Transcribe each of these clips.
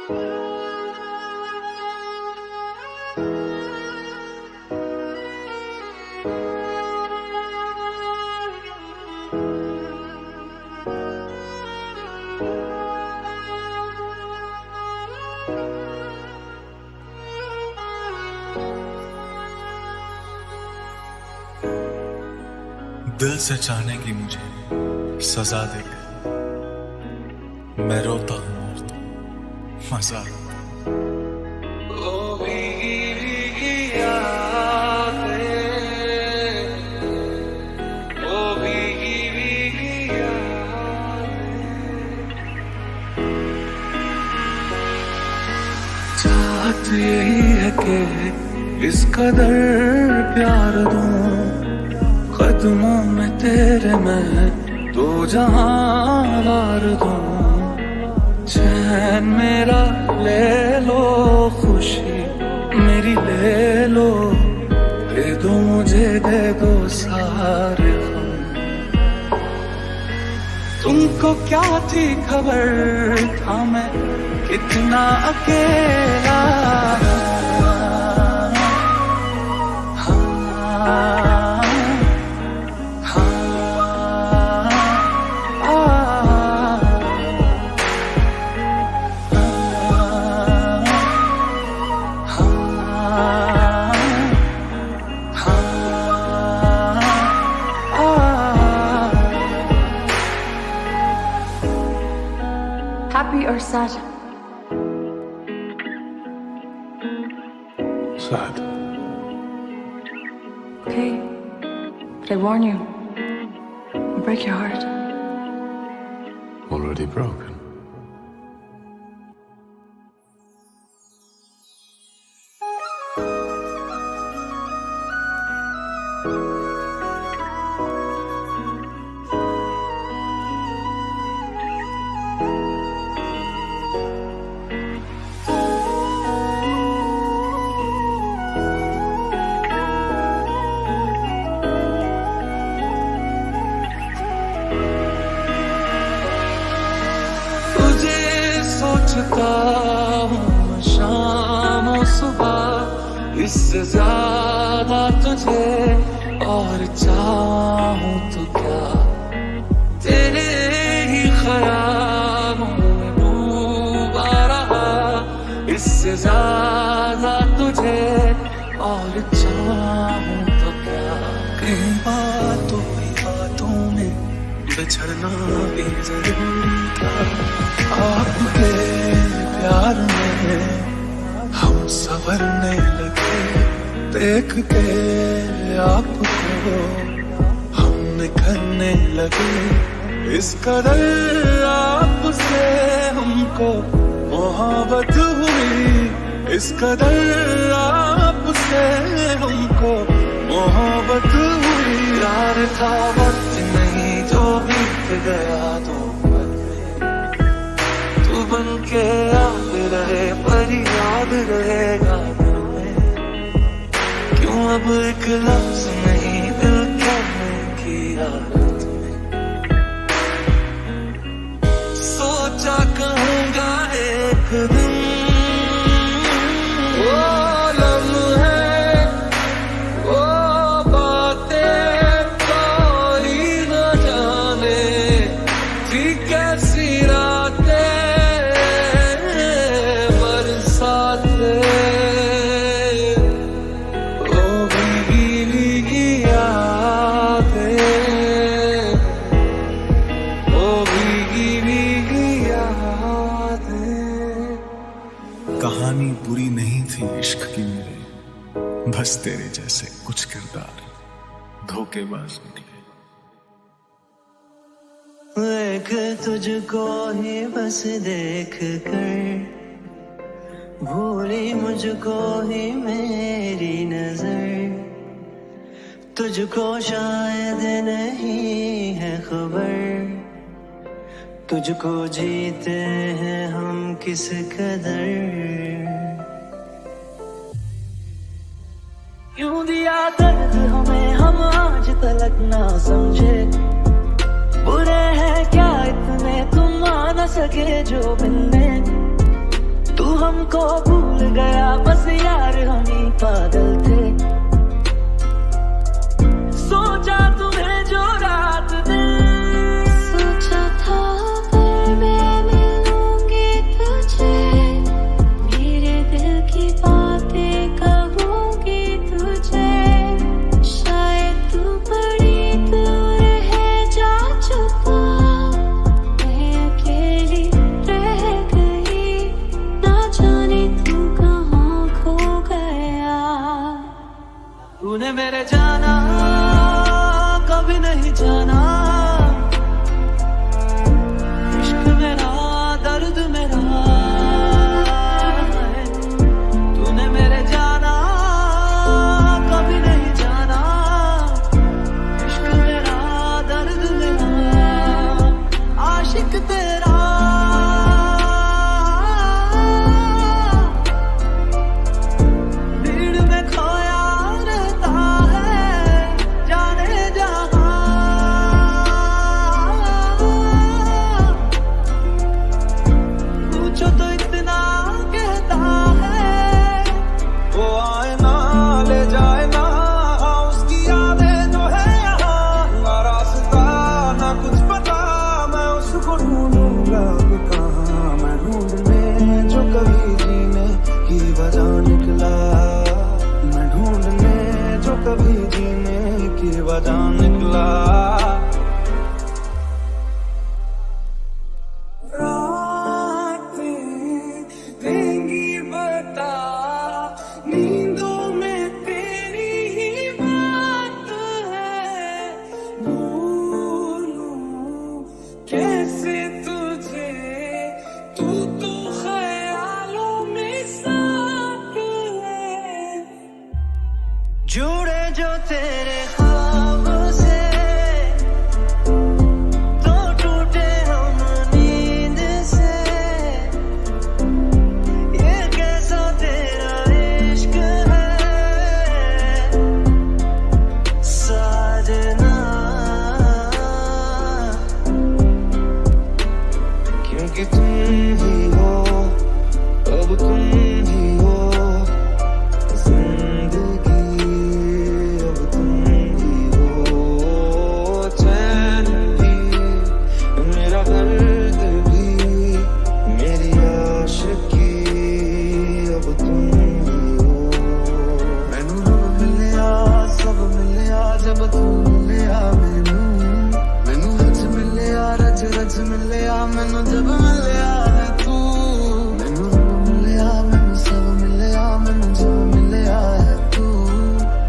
दिल से चाहने की मुझे सजा दे गए, मैं रोता हूँ और तो मजा आता। ओ भीगी यादें, ओ भीगी यादें। चाहत यही है कि इस कदर प्यार दूं, कदमों में तेरे मैं दो जहां वार दूं। चैन मेरा ले लो, खुशी मेरी ले लो, दे दो मुझे, दे दो सारे गम। तुमको क्या थी खबर था मैं कितना अकेला, Happy or sad? sad. Okay, but I warn you, I'll break your heart. Already broken. सोचता हूँ शाम और सुबह, इससे ज्यादा तुझे और चाहूँ तो क्या। तेरे ही ख्यालों में डूबा रहा, इससे ज्यादा तुझे और चाहूँ तो क्या। कई बातों में बिछड़ना भी जरूरी था, आपके प्यार में हम संवरने लगे। देख के आपको हम निखरने लगे, इस कदर आपसे हमको मोहब्बत हुई, इस कदर आपसे हमको मोहब्बत हुई। यार था वक्त नहीं जो बीत गया तो बन के याद रहे, पर याद रहेगा दिल में। क्यों अब एक लफ्ज नहीं दिल कहने की आदत में। सोचा कहूँगा एक दिन वो लम्हे, वो बातें कोई न जाने थी कैसी रातें कहानी बुरी नहीं थी इश्क की मेरे, बस तेरे जैसे कुछ किरदार धोखेबाज निकले। एक तुझको ही बस देख कर भूली मुझको ही मेरी नजर, तुझको शायद नहीं है खबर, तुझको जीते हैं हम किस कदर। यूं दिया दर्द हमें हम आज तलक ना समझे, बुरे हैं क्या इतने तुम आ न सके जो बिन में। तू हमको भूल गया, बस यार हम ही पागल थे। सोचा तुम्हें जो रात दिन, सोचा था पर मैं मिलूंगी तुझे, मेरे दिल की बातें कहूंगी तुझे। शायद तू बड़ी दूर है जा चुका, मैं अकेली रह गई, ना जाने तू कहाँ खो गया। तूने मेरे जाना कभी नहीं जाना, इश्क मेरा दर्द मेरा है। तूने मेरे जाना कभी नहीं जाना, इश्क मेरा दर्द मेरा, आशिक तेरा। भीड़ में खोया रहता है जाने जहां, पूछो तो इतना कहता है। वो आए ना ले जाए ना उसकी यादें जो है यहाँ, ना रास्ता ना कुछ पता, मैं उसको ढूंढूंगा अब कहाँ। मैं ढूंढने जो कभी जीने की वजह निकला, मैं ढूंढने जो कभी जीने की वजह निकला। रातें देंगी बता, नींदों में तेरी ही बात है। भूलूं कैसे तुझे, तू तो ख्यालों में साथ है। जुड़े जो तेरे ख्वाब से, तो टूटे हम नींद से। ये कैसा तेरा इश्क है साजना, क्योंकि तुम ही हो, अब तुम ही हो जिंदगी, अब तुम ही हो चैन भी, मेरा दर्द भी, मेरी आशिकी, अब तुम ही हो। मैनू रब मिलिया सब मिलिया जब तू मिलिया मैनू, मैनू रज मिलिया रज रज मिलिया मैनू जब मिलिया है तू। मैनू रब मिलिया मैनू सब मिलिया मैनू जब मिलिया है तू।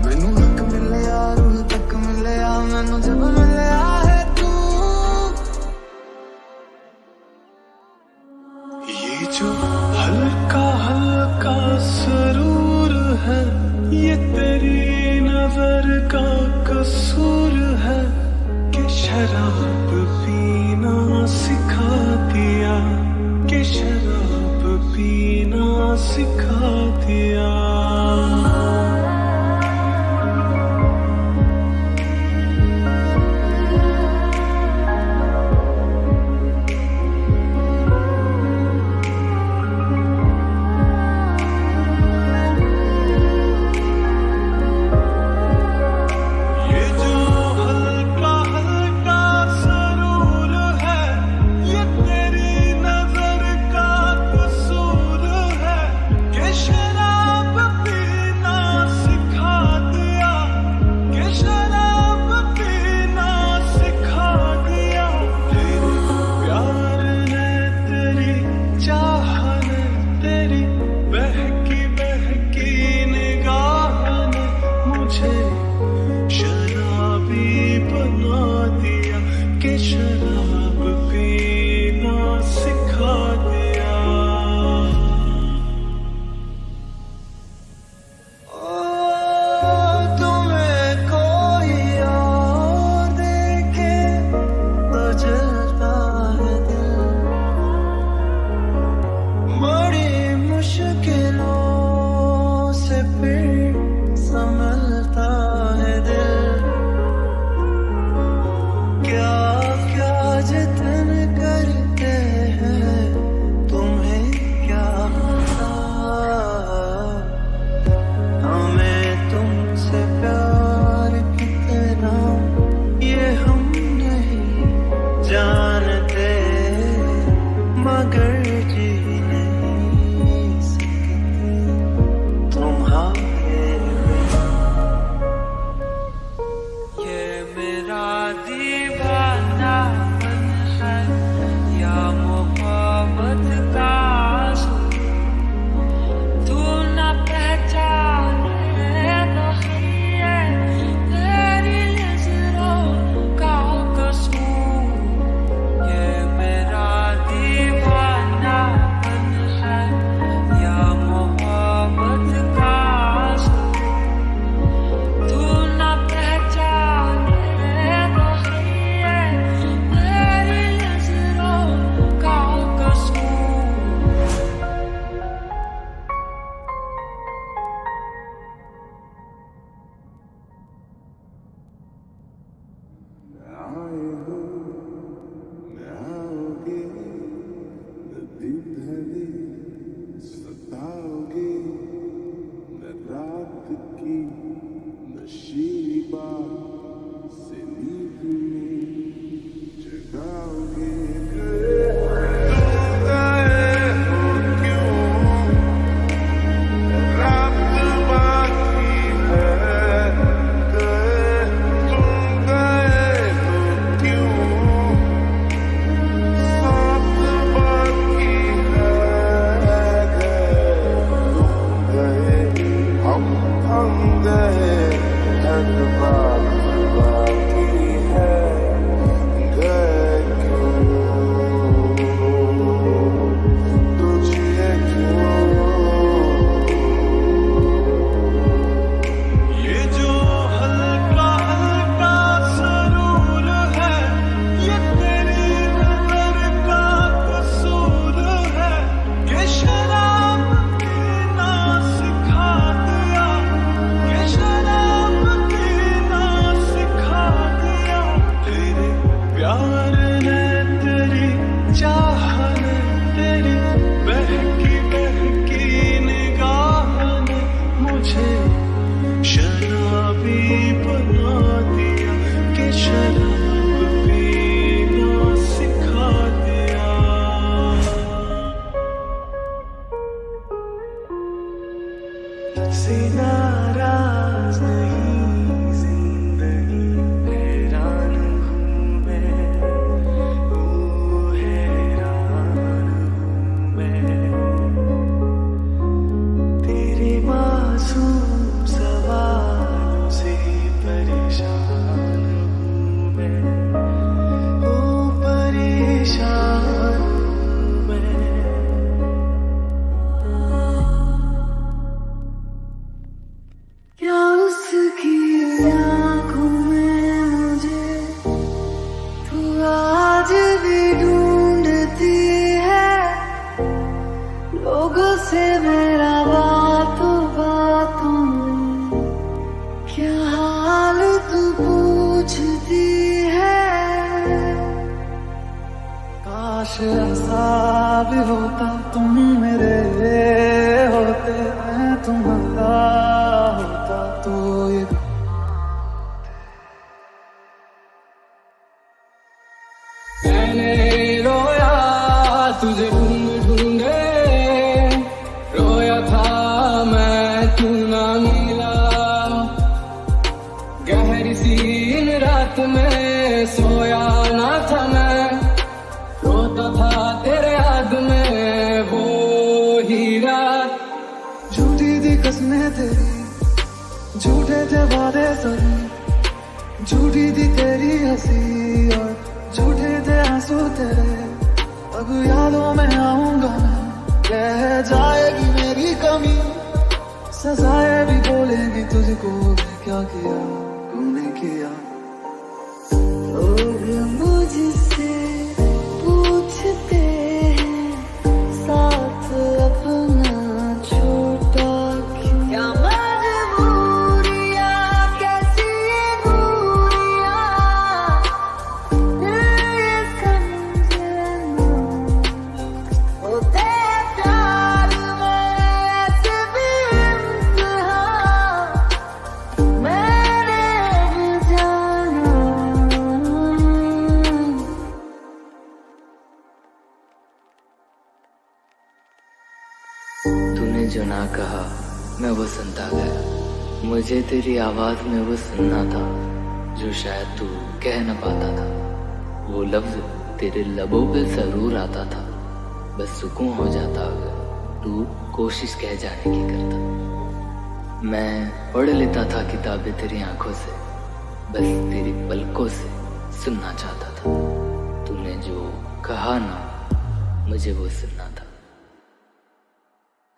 मैनू हक मिलिया रूह तक मिलिया मैनू जब मिलिया है तू। ये जो हल्का हल्का सरूर है, ये तेरी नजर का कसूर है कि शराब पीना सिखा दिया, कि शराब पीना सिखा दिया। ये जो हल्का हल्का सरूर है, सा भी होता तुम मेरे होते, मैं तुम्हारा होता तो ये मैंने रोया तुझे ढूंढ ढूंढे, रोया था मैं तू ना मिला, गहरी सी इन रात में सोया ना था मैं, रोता था तेरे याद में वो ही रात। झूठी थी कसमें तेरी, झूठे थे वादे सभी, झूठी थी तेरी हंसी और झूठे थे आंसू तेरे। अब यादों में आऊंगा मैं, रह जाएगी मेरी कमी, सजाएं भी बोलेंगी तुझको, मैं क्या किया तूने किया। लोग मुझसे पूछते हैं साथ अपना छोटा क्यों, क्या मजबूरियां कैसी ये दूरियां, ये समझना होते प्यार में ऐसे भी इम्तिहान, मैंने अब जाना। तूने जो ना कहा मैं वो सुनता गया, मुझे तेरी आवाज में वो सुनना था जो शायद तू कह न पाता था। वो लफ्ज तेरे लबों पे जरूर आता था, बस सुकून हो जाता अगर तू कोशिश कह जाने की करता। मैं पढ़ लेता था किताबें तेरी आंखों से, बस तेरी पलकों से सुनना चाहता था। तूने जो कहा ना मुझे वो सुनना था।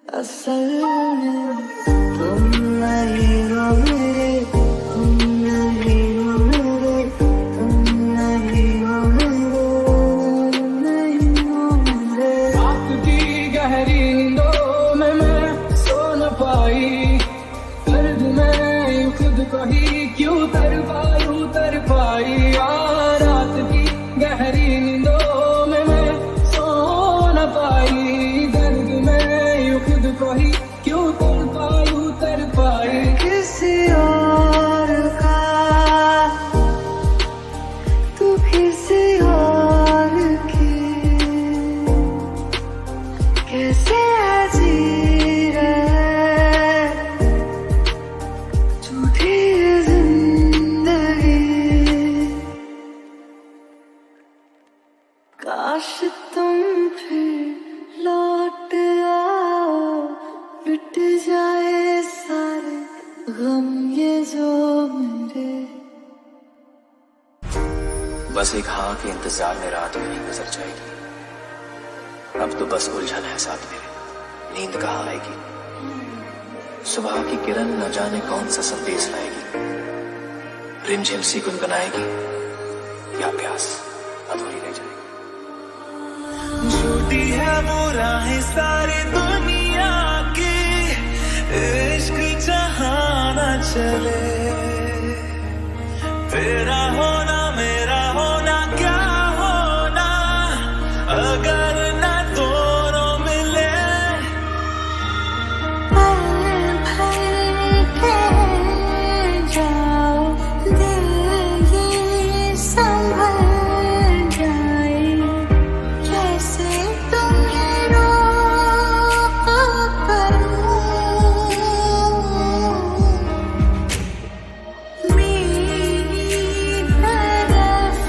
असल में तुम नहीं हो मेरे, तुम नहीं हो मेरे, तुम नहीं हो मेरे, नहीं हो मेरे। रात की गहरी नींदों में मैं सो न पाई, दर्द में यूं खुद को ही क्यों तर पाई। रात की गहरी नींदों में मैं सो न पाई, दर्द में यूं खुद को ही क्यों तर पाई। किसी और का तू किसी और की, कैसे जी रहे झूठी जिंदगी। काश तुम फिर लौट आओ, मिट जाए सारे गम ये जो मेरे। बस एक हाँ के इंतजार में रात मेरी गुजर जाएगी, अब तो बस उलझन है साथ मेरे, नींद कहाँ आएगी। सुबह की किरण न जाने कौन सा संदेश लाएगी, रिमझिम सी गुनगुनाएगी या प्यास अधूरी रह जाएगी। झूठी है वो राहें सारी दुनिया की, इश्क जहाँ न चले, तेरा होना मेरा होना क्या होना अगर न दोनों मिले। पल भर के जाओ, दिल ये संभल जाए, कैसे तुम्हें रोक करूं, मेरी तरफ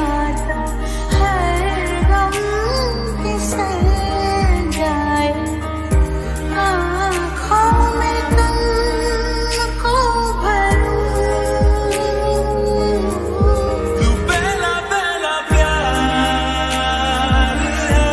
आजा, हर गम फिसल जाए, आँखों में तुमको भरूं। तू पहला पहला प्यार है,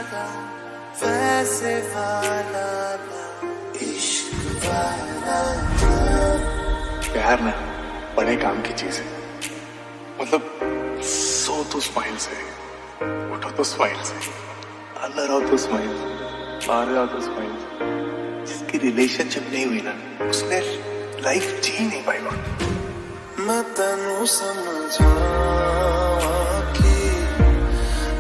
लगा वैसे वाला ना इश्क वाला। प्यार ना बड़े काम की चीज है। मतलब सो तो स्माइल से, उठो तो स्माइल से, अंदर आओ तो स्माइल, बाहर आओ तो स्माइल। जिसकी रिलेशनशिप नहीं हुई ना उसने लाइफ जी नहीं पाई। मैं तेनू समझावा कि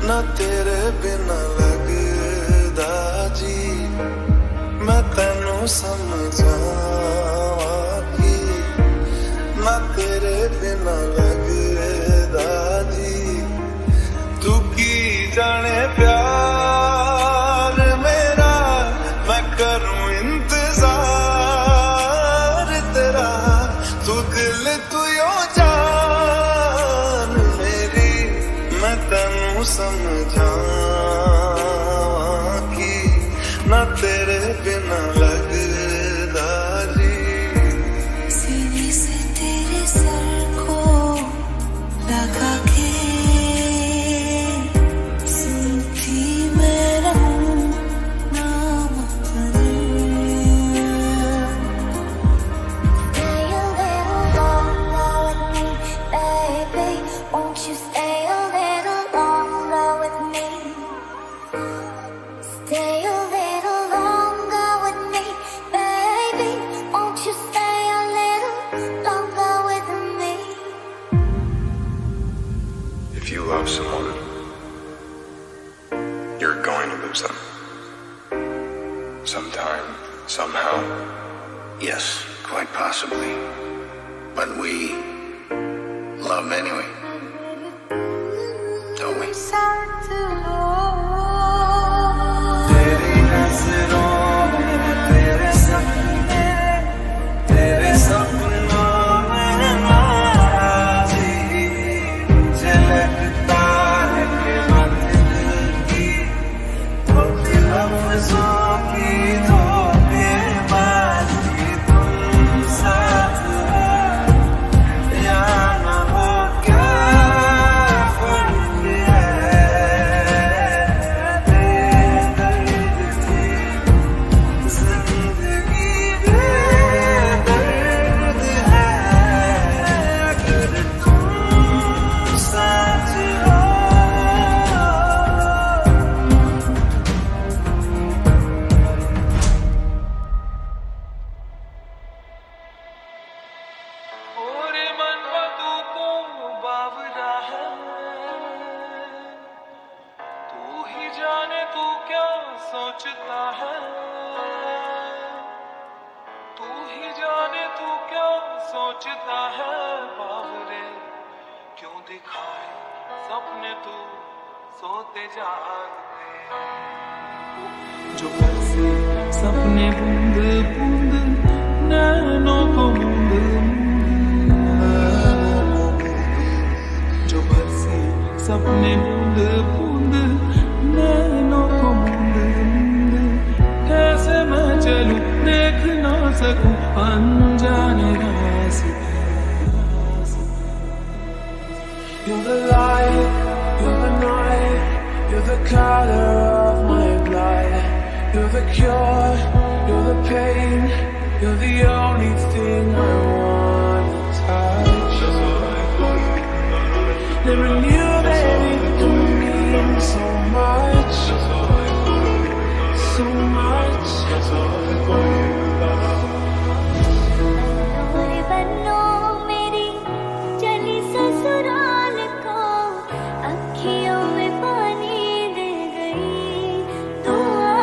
ना तेरे बिना लगदा जी। मैं तेनू समझावा कि ना तेरे बिना लगदा जी। तू की जाने प्यार मेरा, मैं करूं इंतजार तेरा। तू दिल तू यो जान मेरी, मैं तेनू समझावा कि ना तेरे बिना लगदा जी। सीने से तेरे सर को लगा के सुनती मैं रहूं नाम अपने। Stay a little longer with me, baby. Won't you stay a little longer with me? Stay a little longer with me, baby. Won't you stay a little longer with me? If you love someone, you're going to lose them. Sometime, somehow. Yes, quite possibly. But we love anyway, don't we? तेरी नजरों में तेरे सपने, तेरे सपनों में नाराज़ी। मुझे लगता है कि मैं दिल की थोड़ी लफ्ज़ों की धोखेबाज़ी। तुम साथ हो या न हो, क्या फर्क है? जिंदगी बेदर्द है अगर तुम साथ हो। ओरे मनवा तू तो बावरा है, तू ही जाने तू क्या सोचता है। तू ही जाने तू क्या सोचता है बावरे। क्यों दिखाए सपने तू सोते जागते। जो बरसे सपने बूंद बूंद नैनों को मूंद मूंद। जो बरसे सपने बूंद बूंद नैनों को मूंद मूंद। कैसे मैं चलूं देख ना सकूं अनजाने रास्ते। You're the light, you're the night, you're the color of my blood. You're the cure, you're the pain, you're the only thing I want to touch. Never knew that it could mean so much, so much. मेरे बन्नो मेरी चली ससुराल को, अखियों में पानी दे गई। दुआ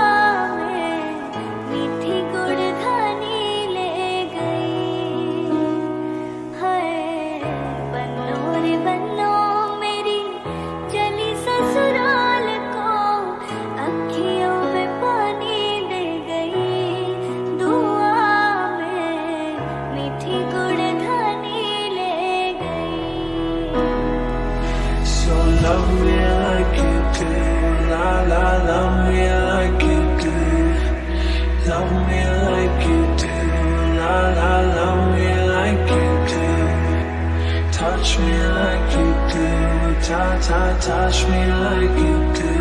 में मीठी गुड़धानी ले गई। हाय बन्नो रे बन्नो मेरी चली ससुराल को, अखियों में पानी दे गई। दुआ में मीठी गुड़धानी ले गई। So love me like you do, la la, love me like you do. Love me like you do, la la, love me like you do. Touch me like you do, touch me like you do.